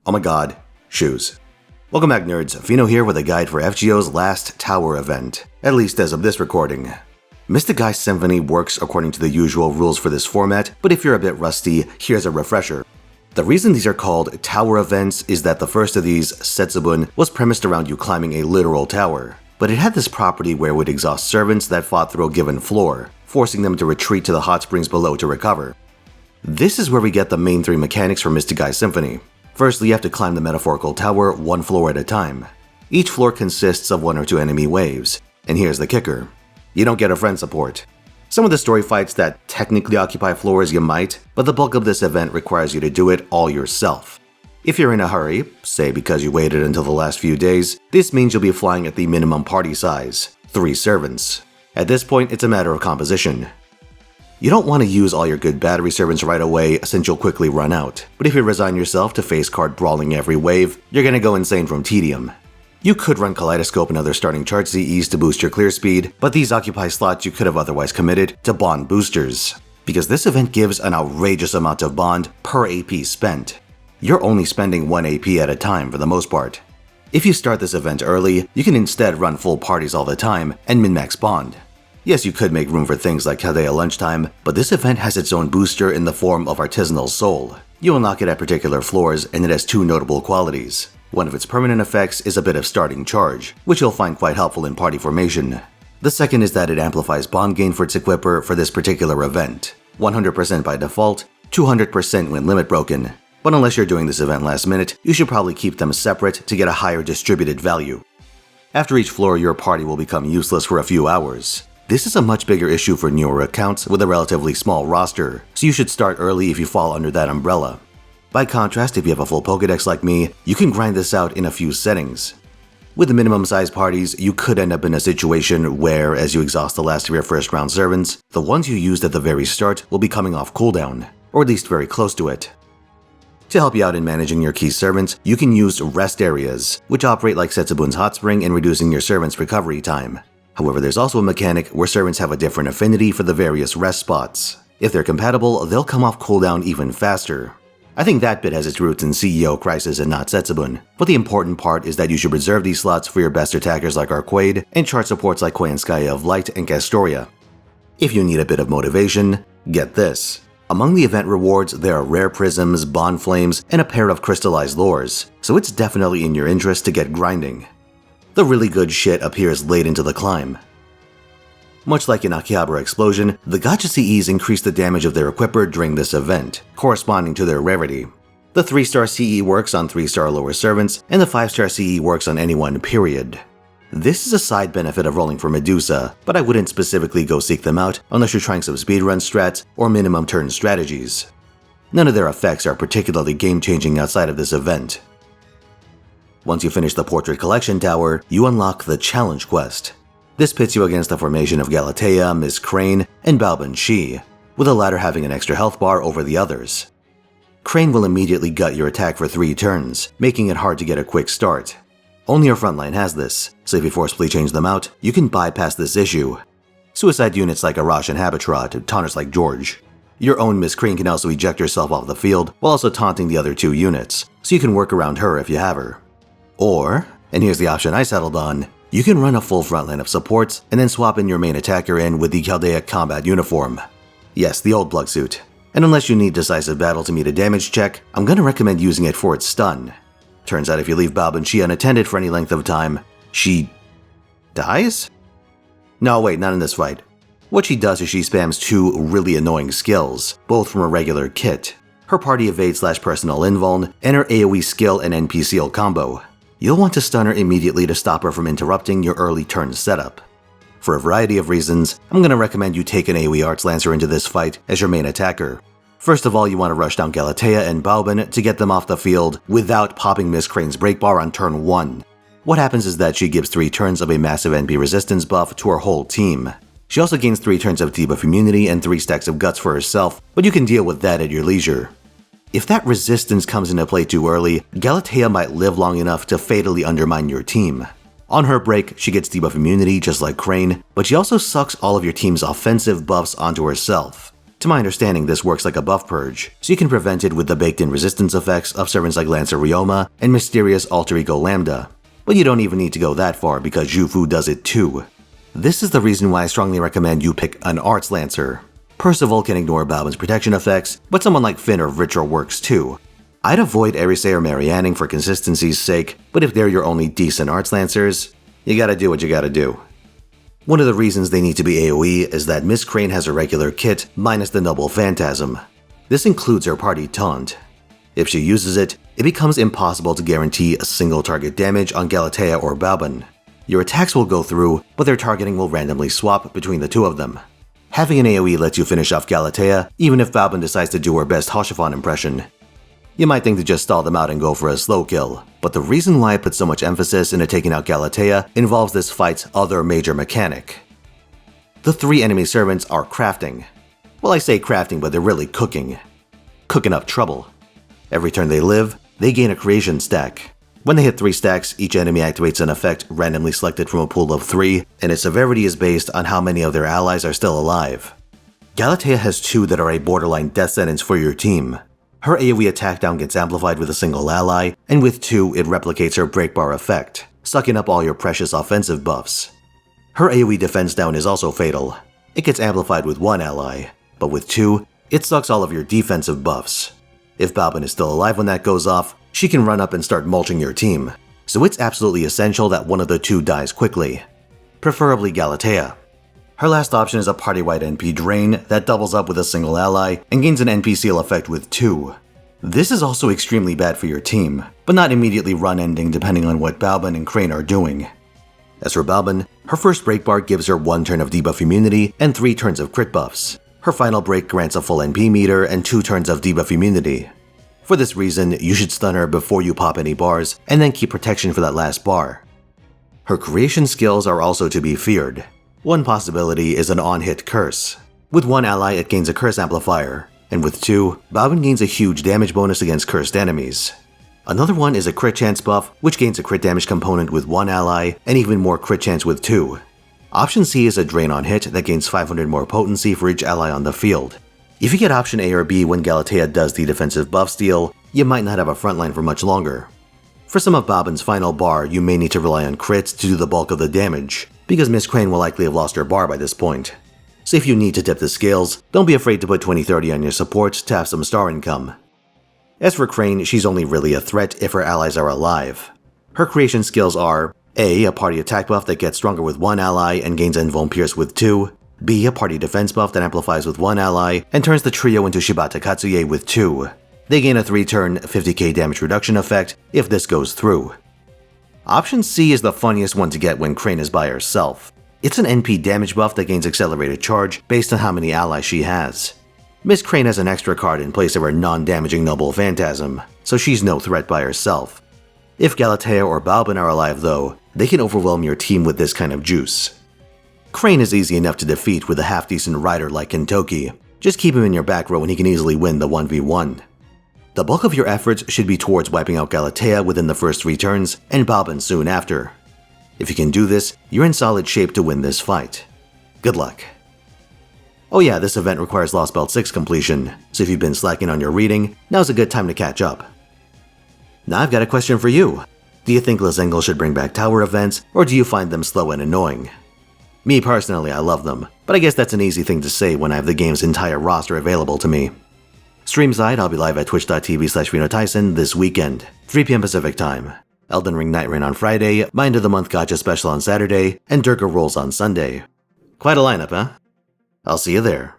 Oh my god, shoes. Welcome back nerds, Fino here with a guide for FGO's last tower event, at least as of this recording. Mystic Symphony works according to the usual rules for this format, but if you're a bit rusty, here's a refresher. The reason these are called tower events is that the first of these, Setsubun, was premised around you climbing a literal tower, but it had this property where it would exhaust servants that fought through a given floor, forcing them to retreat to the hot springs below to recover. This is where we get the main three mechanics for Mystic Symphony. Firstly, you have to climb the metaphorical tower one floor at a time. Each floor consists of one or two enemy waves, and here's the kicker. You don't get a friend support. Some of the story fights that technically occupy floors you might, but the bulk of this event requires you to do it all yourself. If you're in a hurry, say because you waited until the last few days, this means you'll be flying at the minimum party size, 3 servants. At this point, it's a matter of composition. You don't want to use all your good battery servants right away since you'll quickly run out, but if you resign yourself to face card brawling every wave, you're gonna go insane from tedium. You could run Kaleidoscope and other starting charge CEs to boost your clear speed, but these occupy slots you could have otherwise committed to bond boosters, because this event gives an outrageous amount of bond per AP spent. You're only spending 1 AP at a time for the most part. If you start this event early, you can instead run full parties all the time and min-max bond. Yes, you could make room for things like Chaldea Lunchtime, but this event has its own booster in the form of Artisanal Soul. You unlock it at particular floors, and it has 2 notable qualities. One of its permanent effects is a bit of starting charge, which you'll find quite helpful in party formation. The second is that it amplifies bond gain for its equipper for this particular event. 100% by default, 200% when limit broken. But unless you're doing this event last minute, you should probably keep them separate to get a higher distributed value. After each floor, your party will become useless for a few hours. This is a much bigger issue for newer accounts with a relatively small roster, so you should start early if you fall under that umbrella. By contrast, if you have a full Pokédex like me, you can grind this out in a few settings. With the minimum size parties, you could end up in a situation where, as you exhaust the last of your first round servants, the ones you used at the very start will be coming off cooldown, or at least very close to it. To help you out in managing your key servants, you can use rest areas, which operate like Setsubun's hot spring in reducing your servant's recovery time. However, there's also a mechanic where servants have a different affinity for the various rest spots. If they're compatible, they'll come off cooldown even faster. I think that bit has its roots in CEO Crisis and not Setsubun, but the important part is that you should reserve these slots for your best attackers like Arquaid and chart supports like Koyanskaya of Light and Castoria. If you need a bit of motivation, get this. Among the event rewards, there are rare prisms, bond flames, and a pair of crystallized lures, so it's definitely in your interest to get grinding. The really good shit appears late into the climb. Much like in Akihabara Explosion, the Gacha CEs increase the damage of their equipper during this event, corresponding to their rarity. The 3-star CE works on 3-star lower servants, and the 5-star CE works on anyone, period. This is a side benefit of rolling for Medusa, but I wouldn't specifically go seek them out unless you're trying some speedrun strats or minimum turn strategies. None of their effects are particularly game-changing outside of this event. Once you finish the Portrait Collection Tower, you unlock the Challenge Quest. This pits you against the formation of Galatea, Miss Crane, and Balban Shi, with the latter having an extra health bar over the others. Crane will immediately gut your attack for 3 turns, making it hard to get a quick start. Only your frontline has this, so if you forcibly change them out, you can bypass this issue. Suicide units like Arash and Habitrat, taunters like George. Your own Miss Crane can also eject herself off the field while also taunting the other 2 units, so you can work around her if you have her. Or, and here's the option I settled on, you can run a full frontline of supports and then swap in your main attacker in with the Chaldea combat uniform. Yes, the old plug suit. And unless you need decisive battle to meet a damage check, I'm gonna recommend using it for its stun. Turns out if you leave Balban Shi unattended for any length of time, she dies? No, wait, not in this fight. What she does is she spams 2 really annoying skills, both from a regular kit. Her party evade/personal invuln, and her AoE skill and NPCL combo. You'll want to stun her immediately to stop her from interrupting your early turn setup. For a variety of reasons, I'm going to recommend you take an AoE Arts Lancer into this fight as your main attacker. First of all, you want to rush down Galatea and Balban to get them off the field without popping Miss Crane's break bar on turn 1. What happens is that she gives 3 turns of a massive NP resistance buff to her whole team. She also gains 3 turns of debuff immunity and 3 stacks of guts for herself, but you can deal with that at your leisure. If that resistance comes into play too early, Galatea might live long enough to fatally undermine your team. On her break, she gets debuff immunity just like Crane, but she also sucks all of your team's offensive buffs onto herself. To my understanding, this works like a buff purge, so you can prevent it with the baked-in resistance effects of servants like Lancer Ryoma and mysterious Alter Ego Lambda. But you don't even need to go that far because Jufu does it too. This is the reason why I strongly recommend you pick an Arts Lancer. Percival can ignore Balbin's protection effects, but someone like Finn or Vritra works too. I'd avoid Erisei or Marianning for consistency's sake, but if they're your only decent Arts Lancers, you gotta do what you gotta do. One of the reasons they need to be AoE is that Miss Crane has a regular kit minus the Noble Phantasm. This includes her party taunt. If she uses it, it becomes impossible to guarantee a single target damage on Galatea or Balbin. Your attacks will go through, but their targeting will randomly swap between the two of them. Having an AoE lets you finish off Galatea, even if Balbin decides to do her best Hoshifon impression. You might think to just stall them out and go for a slow kill, but the reason why I put so much emphasis into taking out Galatea involves this fight's other major mechanic. The 3 enemy servants are crafting. Well, I say crafting, but they're really cooking. Cooking up trouble. Every turn they live, they gain a creation stack. When they hit 3 stacks, each enemy activates an effect randomly selected from a pool of 3, and its severity is based on how many of their allies are still alive. Galatea has 2 that are a borderline death sentence for your team. Her AoE attack down gets amplified with a single ally, and with 2 it replicates her breakbar effect, sucking up all your precious offensive buffs. Her AoE defense down is also fatal. It gets amplified with 1 ally, but with 2, it sucks all of your defensive buffs. If Balbin is still alive when that goes off, she can run up and start mulching your team, so it's absolutely essential that one of the 2 dies quickly. Preferably Galatea. Her last option is a party-wide NP drain that doubles up with a single ally and gains an NP seal effect with 2. This is also extremely bad for your team, but not immediately run-ending depending on what Balbin and Crane are doing. As for Balbin, her first break bar gives her 1 turn of debuff immunity and 3 turns of crit buffs. Her final break grants a full NP meter and 2 turns of debuff immunity. For this reason, you should stun her before you pop any bars and then keep protection for that last bar. Her creation skills are also to be feared. One possibility is an on-hit curse. With 1 ally, it gains a curse amplifier, and with 2, Balbin gains a huge damage bonus against cursed enemies. Another one is a crit chance buff, which gains a crit damage component with 1 ally and even more crit chance with 2. Option C is a drain on hit that gains 500 more potency for each ally on the field. If you get option A or B when Galatea does the defensive buff steal, you might not have a frontline for much longer. For some of Balbin's final bar, you may need to rely on crits to do the bulk of the damage, because Miss Crane will likely have lost her bar by this point. So if you need to tip the scales, don't be afraid to put 20-30 on your support to have some star income. As for Crane, she's only really a threat if her allies are alive. Her creation skills are A. A party attack buff that gets stronger with 1 ally and gains Invuln Pierce with 2, B. A party defense buff that amplifies with 1 ally and turns the trio into Shibata Katsuye with 2. They gain a 3-turn 50k damage reduction effect if this goes through. Option C is the funniest one to get when Crane is by herself. It's an NP damage buff that gains accelerated charge based on how many allies she has. Miss Crane has an extra card in place of her non-damaging Noble Phantasm, so she's no threat by herself. If Galatea or Balbin are alive though, they can overwhelm your team with this kind of juice. Crane is easy enough to defeat with a half-decent rider like Kentoki. Just keep him in your back row and he can easily win the 1v1. The bulk of your efforts should be towards wiping out Galatea within the first 3 turns and Balbin soon after. If you can do this, you're in solid shape to win this fight. Good luck. Oh yeah, this event requires Lost Belt 6 completion, so if you've been slacking on your reading, now's a good time to catch up. Now I've got a question for you. Do you think Lizengel should bring back tower events, or do you find them slow and annoying? Me personally, I love them, but I guess that's an easy thing to say when I have the game's entire roster available to me. Stream side, I'll be live at twitch.tv/Finotaisen this weekend, 3 PM Pacific time. Elden Ring Night Rain on Friday, Mind of the Month Gacha Special on Saturday, and Durga Rolls on Sunday. Quite a lineup, huh? I'll see you there.